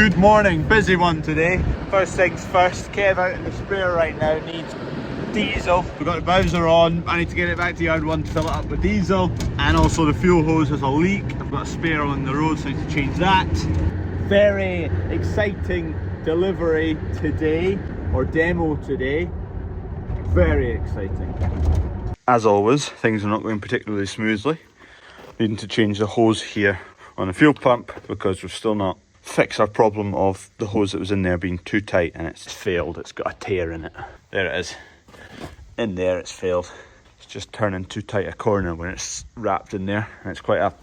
Good morning, busy one today. First things first, Kev out in the sprayer right now needs diesel. We've got the Bowser on, I need to get it back to yard 1 to fill it up with diesel. And also the fuel hose has a leak. I've got a spare along the road, so I need to change that. Very exciting delivery today, or demo today. Very exciting. As always, things are not going particularly smoothly. Needing to change the hose here on the fuel pump because we've still not fixed our problem of the hose that was in there being too tight and it's failed. It's got a tear in it. There it is. In there it's failed. It's just turning too tight a corner when it's wrapped in there, and it's quite a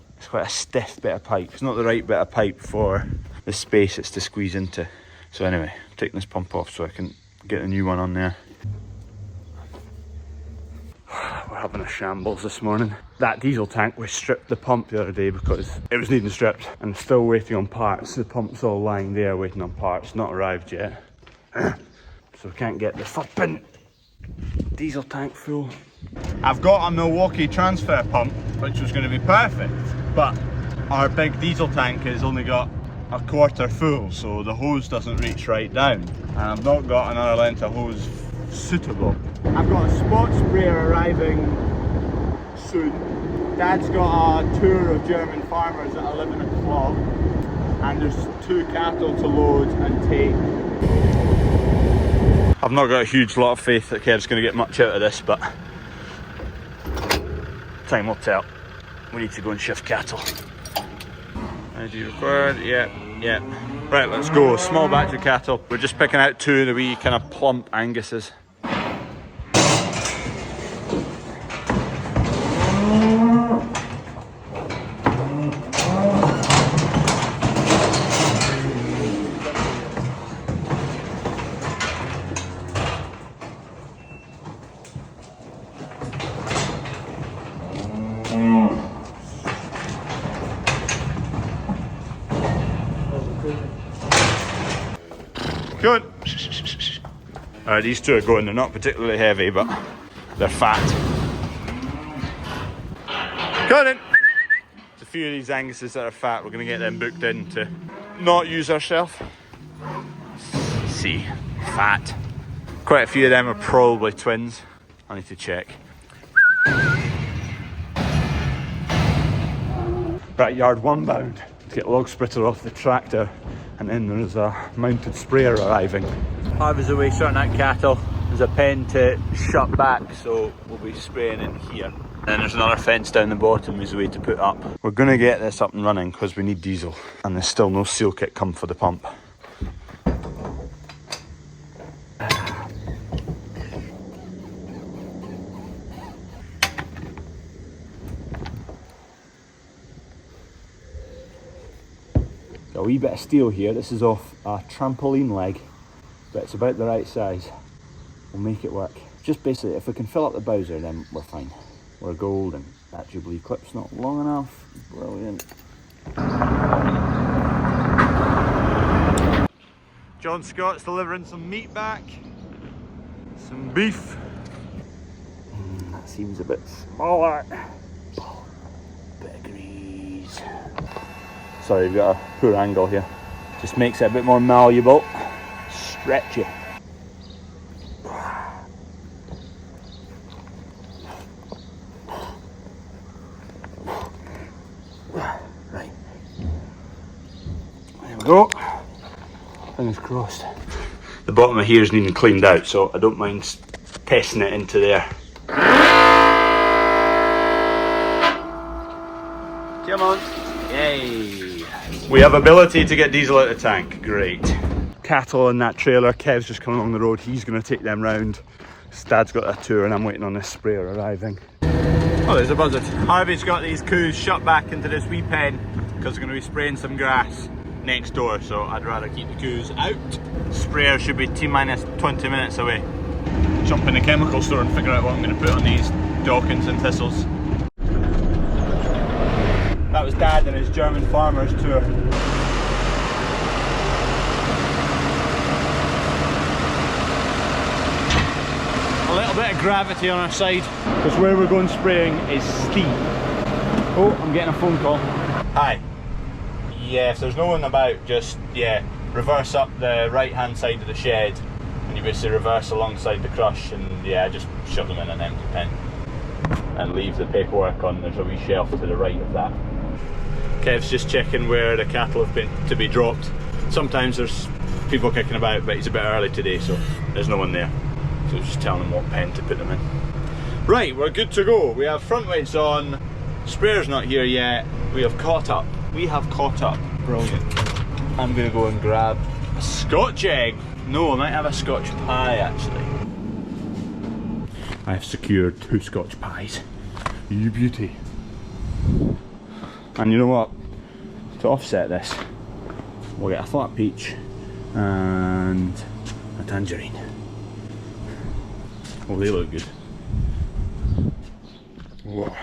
stiff bit of pipe. It's not the right bit of pipe for the space it's to squeeze into. So anyway, I'm taking this pump off so I can get a new one on there. We're having a shambles this morning. That diesel tank, we stripped the pump the other day because it was needing stripped and still waiting on parts. The pump's all lying there waiting on parts, not arrived yet. So we can't get the flipping diesel tank full. I've got a Milwaukee transfer pump, which was going to be perfect, but our big diesel tank has only got a quarter full, so the hose doesn't reach right down. And I've not got another length of hose suitable. I've got a spot sprayer arriving soon. Dad's got a tour of German farmers at 11 o'clock and there's 2 cattle to load and take. I've not got a huge lot of faith that Kev's going to get much out of this, but time will tell. We need to go and shift cattle. Ready required? Yeah. Right, let's go. Small batch of cattle. We're just picking out 2 of the wee kind of plump Anguses. Good. Alright, these 2 are going. They're not particularly heavy, but they're fat. Got it. There's a few of these Anguses that are fat. We're going to get them booked in to not use ourselves. See, fat. Quite a few of them are probably twins. I need to check. Right, yard 1 bound to get log splitter off the tractor, and then there's a mounted sprayer arriving. Harvey's away sorting out cattle. There's a pen to shut back, so we'll be spraying in here. And there's another fence down the bottom he's away to put up. We're going to get this up and running because we need diesel, and there's still no seal kit come for the pump. A wee bit of steel here. This is off a trampoline leg, but it's about the right size. We'll make it work. Just basically, if we can fill up the Bowser, then we're fine. We're golden. That Jubilee clip's not long enough. Brilliant. John Scott's delivering some meat back. Some beef. That seems a bit smaller. Bit of grease. Sorry, we've got a poor angle here. Just makes it a bit more malleable, stretchy. Right. There we go. Fingers crossed. The bottom of here is needing cleaned out, so I don't mind testing it into there. Come on. Yay. We have ability to get diesel out of the tank. Great. Cattle in that trailer. Kev's just coming along the road. He's going to take them round. Dad's got a tour and I'm waiting on this sprayer arriving. Oh, there's a buzzard. Harvey's got these coos shut back into this wee pen because we're going to be spraying some grass next door, so I'd rather keep the coos out. Sprayer should be T-minus 20 minutes away. Jump in the chemical store and figure out what I'm going to put on these Dawkins and thistles. That was Dad and his German farmers tour. A little bit of gravity on our side because where we're going spraying is steep. Oh, I'm getting a phone call. Hi. Yeah, if there's no one about, just, reverse up the right hand side of the shed, and you basically reverse alongside the crush, and yeah, just shove them in an empty pen and leave the paperwork on. There's a wee shelf to the right of that. Kev's just checking where the cattle have been to be dropped. Sometimes there's people kicking about, but it's a bit early today, so there's no one there. So just telling them what pen to put them in. Right, we're good to go. We have front weights on, sprayer's not here yet. We have caught up. Brilliant. I'm gonna go and grab a Scotch egg. No, I might have a Scotch pie actually. I have secured 2 Scotch pies. You beauty. And you know what? To offset this, we'll get a flat peach and a tangerine. Oh, they look good. Whoa.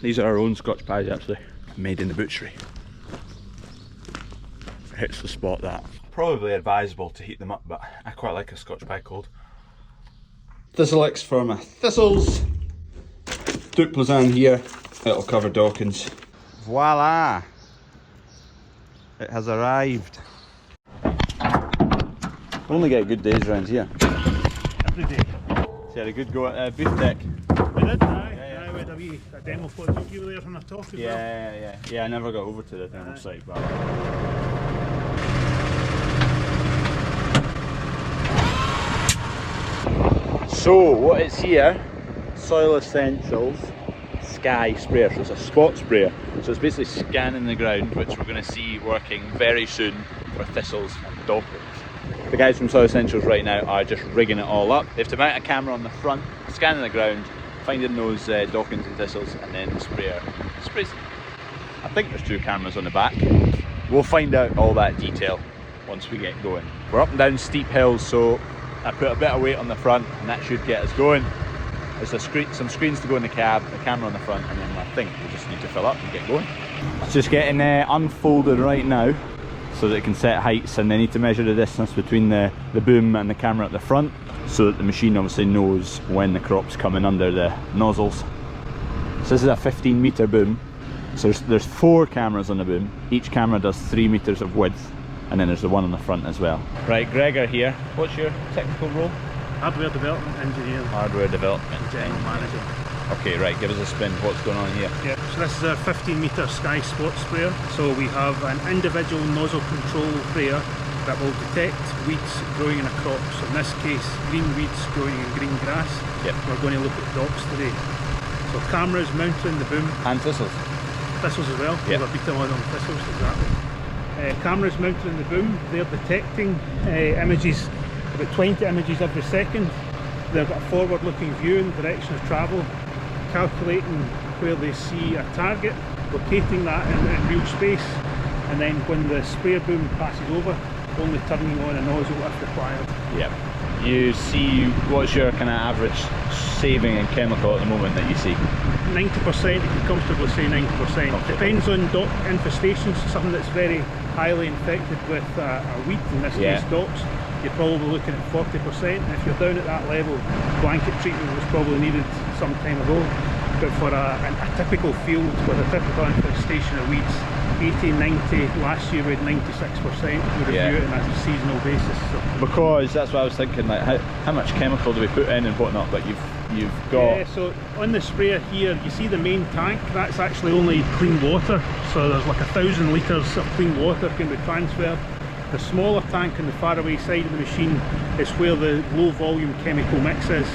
These are our own Scotch pies actually, made in the butchery. Hits the spot, that. Probably advisable to heat them up, but I quite like a Scotch pie cold. Thistles for my thistles. Duplazan here, it'll cover Dawkins. Voila! It has arrived. Only get good days around here. Every day. So you had a good go at beef deck. We did, aye. We had a demo for it. You were there from the top as well. Yeah, I never got over to the demo site, but... So, what is here, Soil Essentials Sky Sprayer. So it's a spot sprayer. So it's basically scanning the ground, which we're going to see working very soon for thistles and dogwoods. The guys from Soil Essentials right now are just rigging it all up. They have to mount a camera on the front, scanning the ground, finding those Dawkins and thistles, and then the sprayer sprays them. I think there's 2 cameras on the back. We'll find out all that detail once we get going. We're up and down steep hills, so I put a bit of weight on the front and that should get us going. There's some screens to go in the cab, the camera on the front, and then I think we just need to fill up and get going. It's just getting unfolded right now so that it can set heights, and they need to measure the distance between the boom and the camera at the front so that the machine obviously knows when the crop's coming under the nozzles. So this is a 15-metre boom. So there's 4 cameras on the boom. Each camera does 3 metres of width, and then there's the one on the front as well. Right, Gregor here. What's your technical role? Hardware development engineer. Hardware development. General manager. Okay, right, give us a spin. What's going on here? Yeah, so this is a 15-metre Sky Spot sprayer. So we have an individual nozzle control sprayer that will detect weeds growing in a crop. So in this case, green weeds growing in green grass. Yep. We're going to look at docks today. So cameras mounted in the boom. And thistles. Thistles as well. Yep. We've got beta on thistles, exactly. Cameras mounted in the boom, they're detecting images, about 20 images every second. They've got a forward-looking view in the direction of travel, calculating where they see a target, locating that in real space, and then when the sprayer boom passes over, only turning on a nozzle if required. Yep. You see, what's your kind of average saving in chemical at the moment that you see? 90%, you can comfortably say 90%. Depends on dock infestations, something that's very highly infected with a weed, in this case docks, you're probably looking at 40%. And if you're down at that level, blanket treatment was probably needed some time ago. But for a typical field with a typical infestation of weeds, 80, 90, last year we had 96%. We review it on a seasonal basis. So. Because that's what I was thinking, like how much chemical do we put in and whatnot, but you've got... Yeah, so on the sprayer here, you see the main tank, that's actually only clean water. So there's like 1,000 litres of clean water can be transferred. The smaller tank on the far away side of the machine is where the low volume chemical mix is.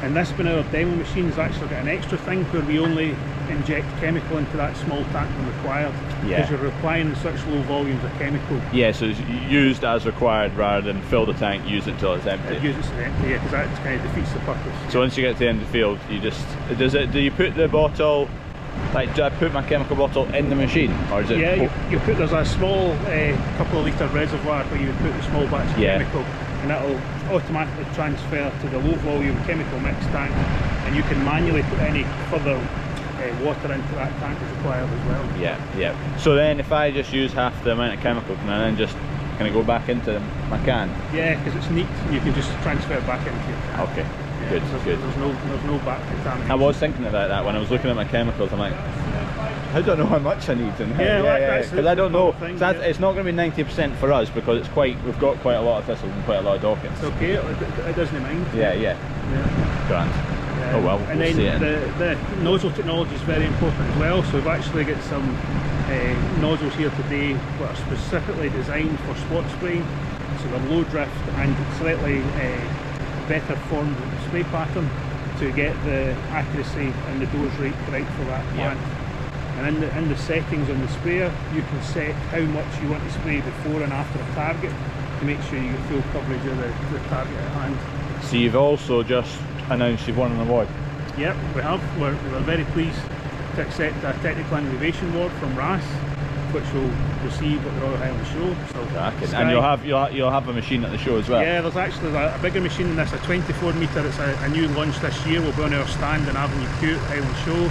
And this one, our demo machine, has actually got an extra thing where we only inject chemical into that small tank when required. Because you're applying such low volumes of chemical. Yeah, so it's used as required rather than fill the tank, use it until it's empty. Use it empty, yeah, because that kind of defeats the purpose. So once you get to the end of the field, you just, do you put the bottle, like do I put my chemical bottle in the machine? Or is it? Yeah, there's a small couple of litre reservoir where you would put the small batch of chemical, and that'll automatically transfer to the low volume chemical mix tank, and you can manually put any further water into that tank as required as well. Yeah. So then if I just use half the amount of chemical, can I then just kind of go back into my can? Yeah, because it's neat, you can just transfer it back into your can. Okay. Yeah, good. There's no back contamination. I was thinking about that when I was looking at my chemicals. I'm like, How do I know how much I need? Because I don't know. Thing, so it's not going to be 90% for us because it's we've got quite a lot of thistles and quite a lot of dockets. It's okay, it doesn't mind. Yeah. Grand. Oh well, and we'll then see the nozzle technology is very important as well. So we've actually got some nozzles here today that are specifically designed for spot spraying. So they're low drift and slightly better formed spray pattern to get the accuracy and the dose rate correct for that plant. And in the settings on the sprayer, you can set how much you want to spray before and after a target to make sure you get full coverage of the target at hand. So you've also just announced you've won an award. Yep, we have. We're very pleased to accept a technical innovation award from RAS, which we'll receive at the Royal Highland Show. So and you'll have a machine at the show as well. Yeah, there's actually a bigger machine than this, a 24 metre. It's a new launch this year. We'll be on our stand in Avenue Q at Highland Show.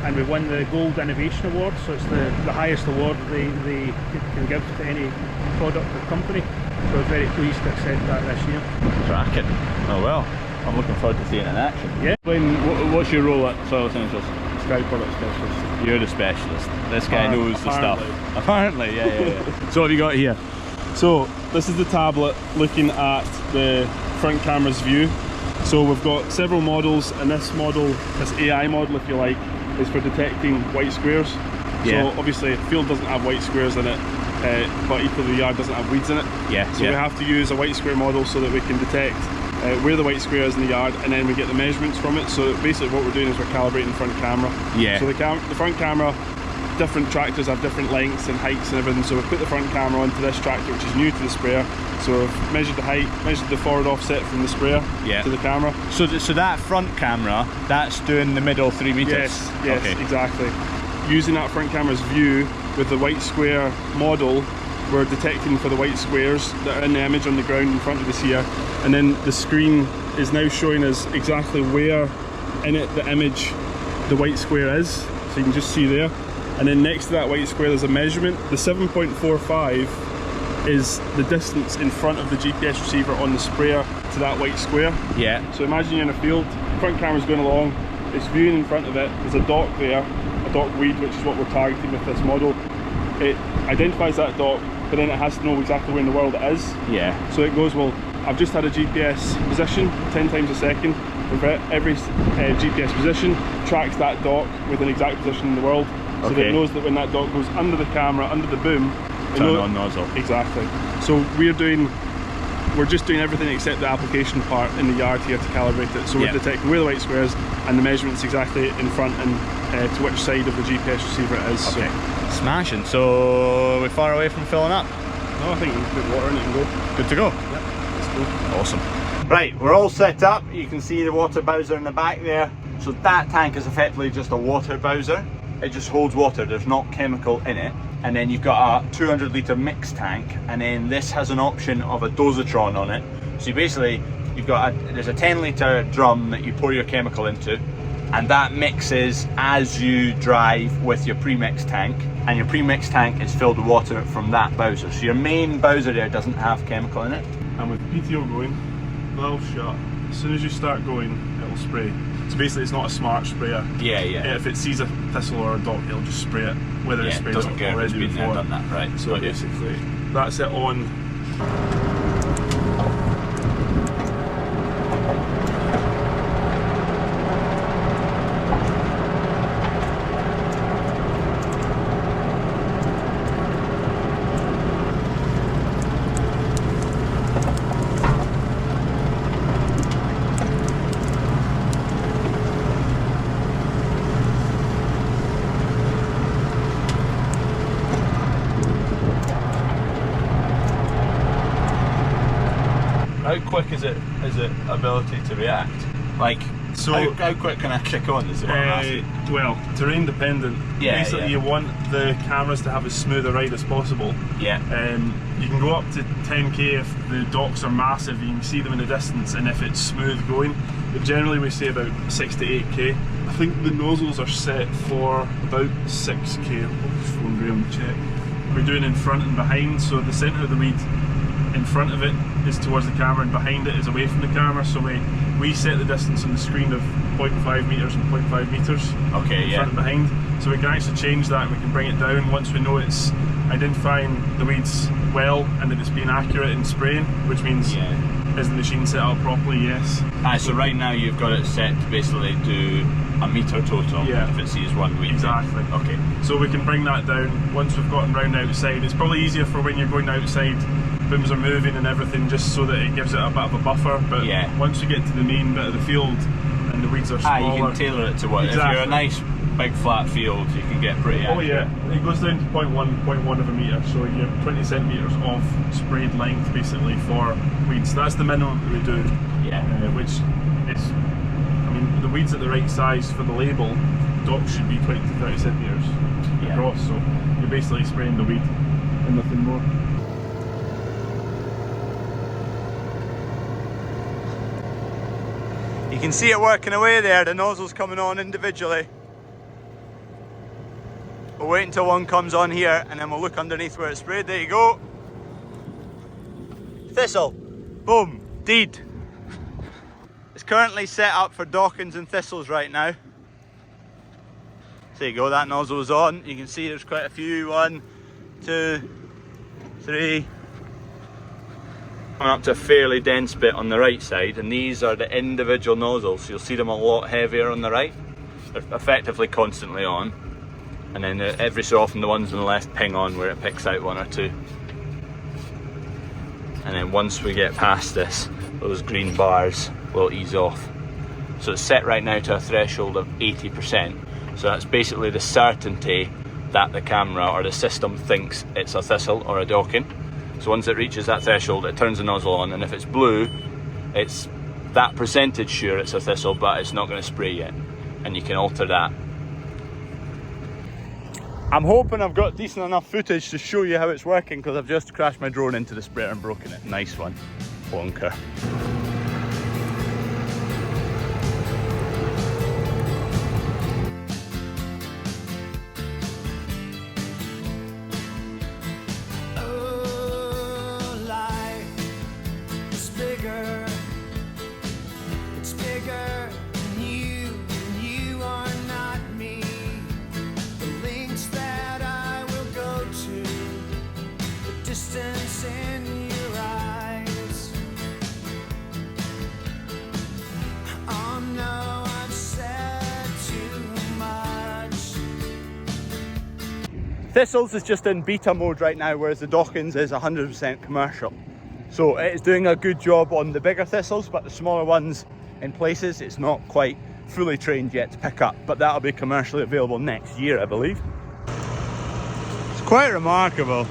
And we won the Gold Innovation Award, so it's the highest award they can give to any product or company. So we're very pleased to accept that this year. Cracking. Oh well, I'm looking forward to seeing it in action. Yeah. What's your role at Soil Essentials? Sky Product Specialist. You're the specialist. This guy knows the stuff. Apparently, yeah. So what have you got here? So this is the tablet looking at the front camera's view. So we've got several models, and this model, this AI model if you like, is for detecting white squares. So obviously the field doesn't have white squares in it, but equally the yard doesn't have weeds in it. So we have to use a white square model so that we can detect where the white square is in the yard, and then we get the measurements from it. So basically what we're doing is we're calibrating the front camera. So the front camera, different tractors have different lengths and heights and everything, so we put the front camera onto this tractor which is new to the sprayer. So we've measured the height, measured the forward offset from the sprayer to the camera. So that front camera, that's doing the middle 3 meters? Yes, okay. Exactly. Using that front camera's view with the white square model, we're detecting for the white squares that are in the image on the ground in front of us here, and then the screen is now showing us exactly where in it the image the white square is, so you can just see there. And then next to that white square there's a measurement. The 7.45 is the distance in front of the GPS receiver on the sprayer to that white square. So imagine you're in a field, front camera's going along, it's viewing in front of it, there's a dock there, a dock weed, which is what we're targeting with this model. It identifies that dock, but then it has to know exactly where in the world it is. So it goes, well, I've just had a GPS position 10 times a second. Every GPS position tracks that dock with an exact position in the world. So that it knows that when that dock goes under the camera, under the boom, turn on nozzle. Exactly. So we're just doing everything except the application part in the yard here to calibrate it. So we're detecting where the white square is and the measurements exactly in front and to which side of the GPS receiver it is. So. Smashing. So we're far away from filling up? No, I think you can put water in it and go. Good to go? Yep, let's go. Awesome. Right, we're all set up. You can see the water bowser in the back there. So that tank is effectively just a water bowser. It just holds water, there's not chemical in it. And then you've got a 200 litre mix tank, and then this has an option of a dosatron on it. So basically, there's a 10 litre drum that you pour your chemical into, and that mixes as you drive with your pre-mix tank, and your pre-mix tank is filled with water from that bowser. So your main bowser there doesn't have chemical in it. And with PTO going, valve shut, as soon as you start going, it'll spray. So basically it's not a smart sprayer. If it sees a thistle or a dock, it'll just spray it, whether it's sprayed it already before. Done that, right. So basically, that's it on. How quick is it ability to react? Like, so how quick can I kick on? Is what I'm asking. Well, terrain dependent. Basically, you want the cameras to have as smooth a ride as possible. You can go up to 10k if the docks are massive, you can see them in the distance, and if it's smooth going. But generally we say about 6 to 8k. I think the nozzles are set for about 6k. I'll just phone Graham to check. We're doing in front and behind, so the centre of the weed in front of it is towards the camera and behind it is away from the camera, so we set the distance on the screen of 0.5 metres and 0.5 metres in front and behind, So we can actually change that and we can bring it down once we know it's identifying the weeds well and that it's being accurate in spraying, which means is the machine set up properly? Yes. So right now you've got it set to basically do a metre total if it sees one weed. Exactly. Okay. So we can bring that down once we've gotten round outside. It's probably easier for when you're going outside, booms are moving and everything, just so that it gives it a bit of a buffer. But once we get to the main bit of the field and the weeds are smaller, you can tailor it to what. If you're a nice big flat field, you can get pretty accurate. Oh yeah, it goes down to 0.1 of a metre, so you're 20 centimetres of sprayed length basically for weeds. That's the minimum that we do. Which is, I mean, the weeds at the right size for the label, docks should be 20 to 30 centimetres across, so you're basically spraying the weed and nothing more. You can see it working away there, the nozzle's coming on individually. We'll wait until one comes on here and then we'll look underneath where it's sprayed. There you go. Thistle. Boom. Deed. It's currently set up for Dawkins and thistles right now. There you go, that nozzle is on. You can see there's quite a few. 1, 2, 3. Coming up to a fairly dense bit on the right side, and these are the individual nozzles. You'll see them a lot heavier on the right. They're effectively constantly on. And then every so often the ones on the left ping on where it picks out 1 or 2. And then once we get past this, those green bars will ease off. So it's set right now to a threshold of 80%. So that's basically the certainty that the camera or the system thinks it's a thistle or a Dawkin. So once it reaches that threshold, it turns the nozzle on, and if it's blue, it's that percentage sure it's a thistle, but it's not going to spray yet. And you can alter that. I'm hoping I've got decent enough footage to show you how it's working, because I've just crashed my drone into the sprayer and broken it. Nice one. Wonker. Distance in your eyes. Oh no, I've said too much. Thistles is just in beta mode right now, whereas the Dawkins is 100% commercial. So it is doing a good job on the bigger thistles, but the smaller ones in places it's not quite fully trained yet to pick up. But that'll be commercially available next year, I believe. It's quite remarkable.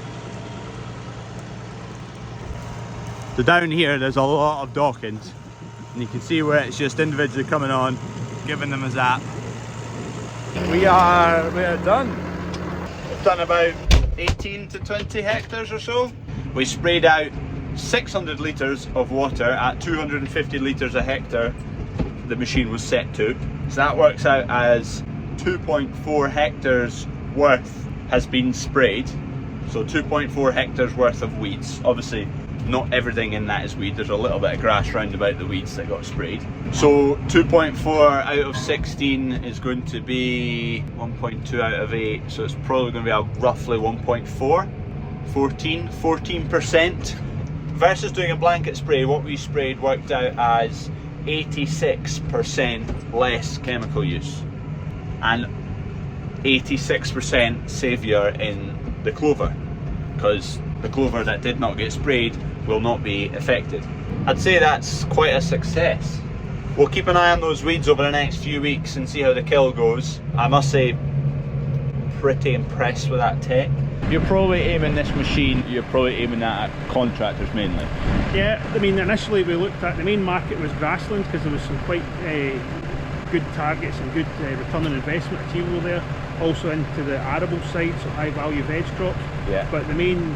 So down here there's a lot of Dawkins, and you can see where it's just individually coming on, giving them a zap. We are done. We've done about 18 to 20 hectares or so. We sprayed out 600 litres of water at 250 litres a hectare the machine was set to. So that works out as 2.4 hectares worth has been sprayed. So 2.4 hectares worth of weeds. Obviously not everything in that is weed, there's a little bit of grass round about the weeds that got sprayed. So 2.4 out of 16 is going to be 1.2 out of 8, so it's probably going to be a roughly 1.4, 14% versus doing a blanket spray. What we sprayed worked out as 86% less chemical use and 86% saviour in the clover, because the clover that did not get sprayed will not be affected. I'd say that's quite a success. We'll keep an eye on those weeds over the next few weeks and see how the kill goes. I must say, pretty impressed with that tech. You're probably aiming this machine, you're probably aiming that at contractors mainly. Yeah, I mean initially we looked at the main market was grassland, because there was some quite good targets and good return on investment achievable there. Also into the arable side, so high value veg crops. Yeah. But the main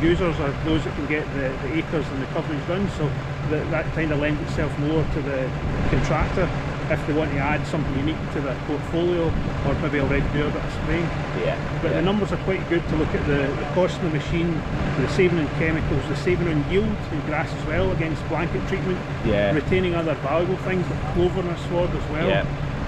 users are those that can get the acres and the coverage done, so that kind of lends itself more to the contractor if they want to add something unique to their portfolio, or maybe already do a bit of spraying. Yeah. But the numbers are quite good to look at the cost of the machine, the saving on chemicals, the saving on yield in grass as well against blanket treatment, Yeah. retaining other valuable things like clover in a sward as well. Yeah.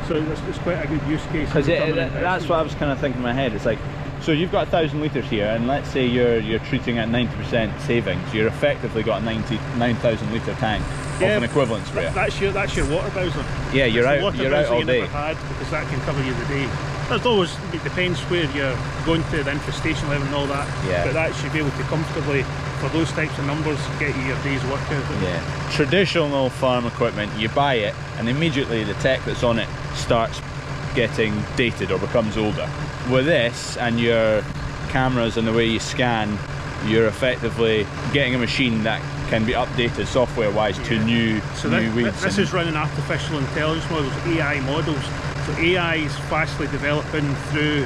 So it's quite a good use case. Because that's what I was kind of thinking in my head. It's like, so you've got 1,000 litres here, and let's say you're treating at 90% savings. You're effectively got a 9,000 litre tank of an equivalent sprayer. That's your water bowser. Yeah, you're out Water all you day. never had, because that can cover you the day. There's always, it depends where you're going to, the infestation level and all that. Yeah. But that should be able to comfortably, for those types of numbers, get you your day's work out of it. Yeah. Traditional farm equipment, you buy it, and immediately the tech that's on it starts getting dated or becomes older. With this and your cameras and the way you scan, you're effectively getting a machine that can be updated software-wise to new weeds. This is running artificial intelligence models, AI models. So AI is fastly developing through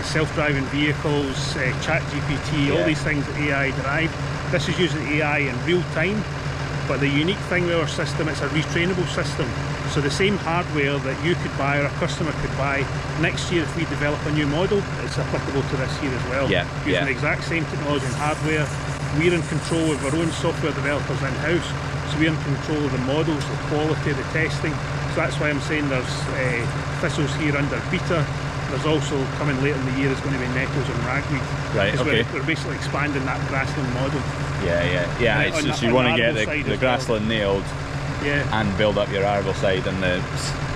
self-driving vehicles, ChatGPT, all these things that AI derived. This is using AI in real time, but the unique thing with our system, it's a retrainable system. So the same hardware that you could buy or a customer could buy, next year if we develop a new model, it's applicable to this year as well. Using the exact same technology and hardware. We're in control of our own software developers in-house, so we're in control of the models, the quality, the testing. So that's why I'm saying there's thistles here under beta. There's also, coming later in the year, is going to be nettles and ragweed. Right, okay. We're basically expanding that grassland model. So you want to get the grassland nailed, and build up your arable side and the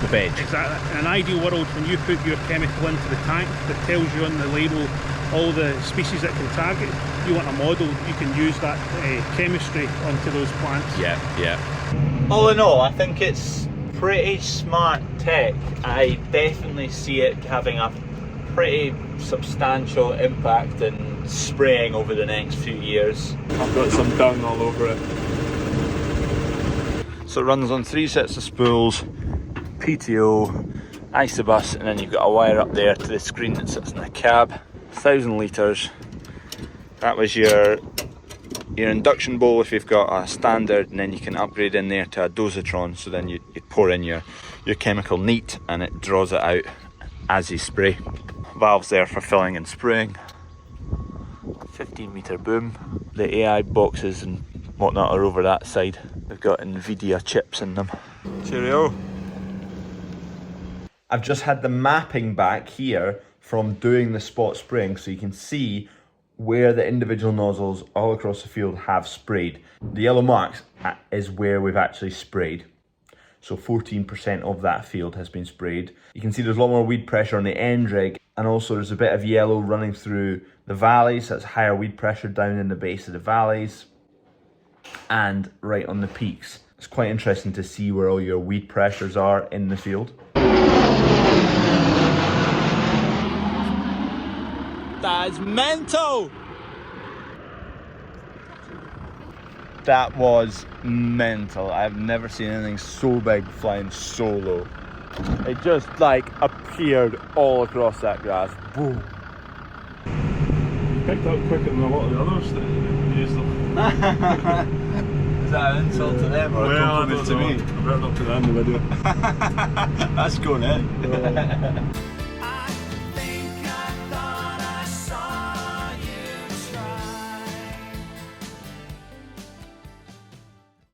veg. Exactly. In an ideal world, when you put your chemical into the tank that tells you on the label all the species that can target, you want a model you can use that chemistry onto those plants. All in all, I think it's pretty smart tech. I definitely see it having a pretty substantial impact in spraying over the next few years. I've got some dung all over it. So it runs on 3 sets of spools, PTO, Isobus, and then you've got a wire up there to the screen that sits in the cab. 1,000 litres. That was your induction bowl if you've got a standard, and then you can upgrade in there to a dosatron, so then you pour in your chemical neat and it draws it out as you spray. Valves there for filling and spraying. 15-metre boom. The AI boxes and whatnot are over that side. They've got NVIDIA chips in them. Cheerio. I've just had the mapping back here from doing the spot spraying, so you can see where the individual nozzles all across the field have sprayed. The yellow marks is where we've actually sprayed. So 14% of that field has been sprayed. You can see there's a lot more weed pressure on the end rig, and also there's a bit of yellow running through the valleys. That's higher weed pressure down in the base of the valleys and right on the peaks. It's quite interesting to see where all your weed pressures are in the field. That's mental! That was mental. I've never seen anything so big flying so low. It just like appeared all across that grass. Boom. Picked up quicker than a lot of the others that use them. Is that an insult to them or a compliment to me? I better not put that in the video. That's going in.